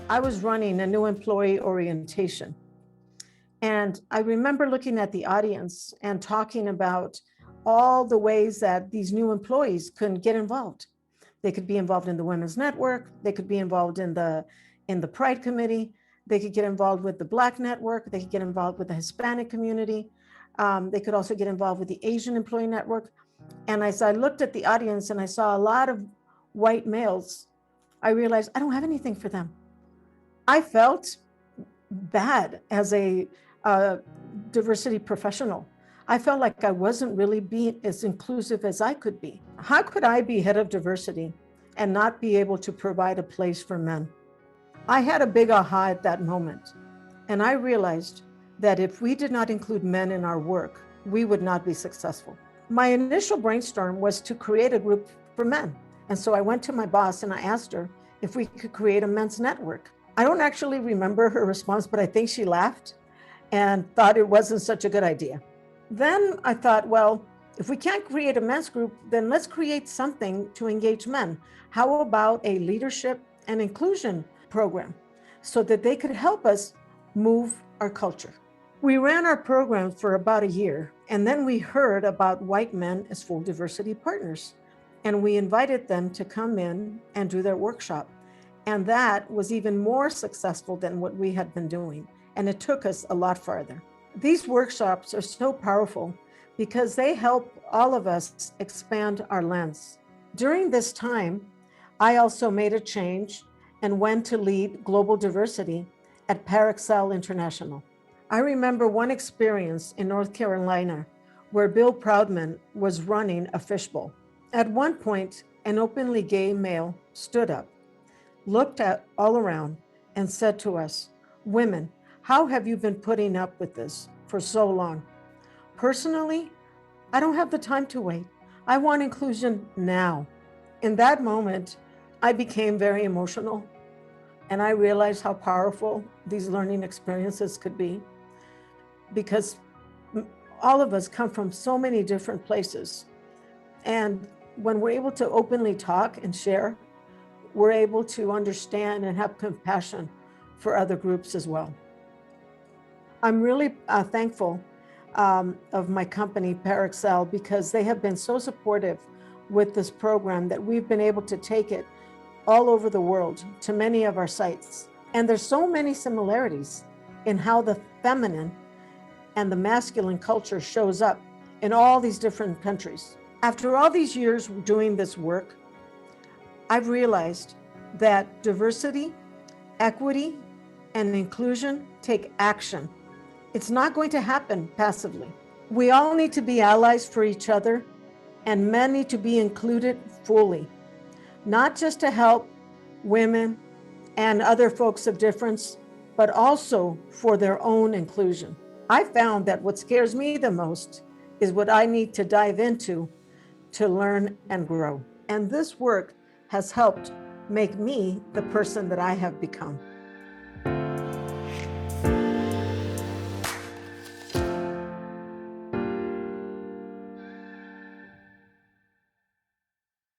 I was running a new employee orientation. And I remember looking at the audience and talking about all the ways that these new employees could get involved. They could be involved in the Women's Network. They could be involved in the Pride Committee. They could get involved with the Black Network. They could get involved with the Hispanic community. They could also get involved with the Asian Employee Network. And as I looked at the audience and I saw a lot of white males, I realized I don't have anything for them. I felt bad as a diversity professional. I felt like I wasn't really being as inclusive as I could be. How could I be head of diversity and not be able to provide a place for men? I had a big aha at that moment. And I realized that if we did not include men in our work, we would not be successful. My initial brainstorm was to create a group for men. And so I went to my boss and I asked her if we could create a men's network. I don't actually remember her response, but I think she laughed and thought it wasn't such a good idea. Then I thought, well, if we can't create a men's group, then let's create something to engage men. How about a leadership and inclusion program so that they could help us move our culture? We ran our program for about a year, and then we heard about white men as full diversity partners. And we invited them to come in and do their workshop. And that was even more successful than what we had been doing. And it took us a lot farther. These workshops are so powerful because they help all of us expand our lens. During this time, I also made a change and went to lead global diversity at Parexel International. I remember one experience in North Carolina where Bill Proudman was running a fishbowl. At one point, an openly gay male stood up, looked at all around, and said to us, "Women, how have you been putting up with this for so long? Personally, I don't have the time to wait. I want inclusion now." In that moment, I became very emotional, and I realized how powerful these learning experiences could be, because all of us come from so many different places. And when we're able to openly talk and share, we're able to understand and have compassion for other groups as well. I'm really thankful of my company, Parexel, because they have been so supportive with this program that we've been able to take it all over the world to many of our sites. And there's so many similarities in how the feminine and the masculine culture shows up in all these different countries. After all these years doing this work, I've realized that diversity, equity, and inclusion take action. It's not going to happen passively. We all need to be allies for each other, and men need to be included fully, not just to help women and other folks of difference, but also for their own inclusion. I found that what scares me the most is what I need to dive into to learn and grow. And this work has helped make me the person that I have become.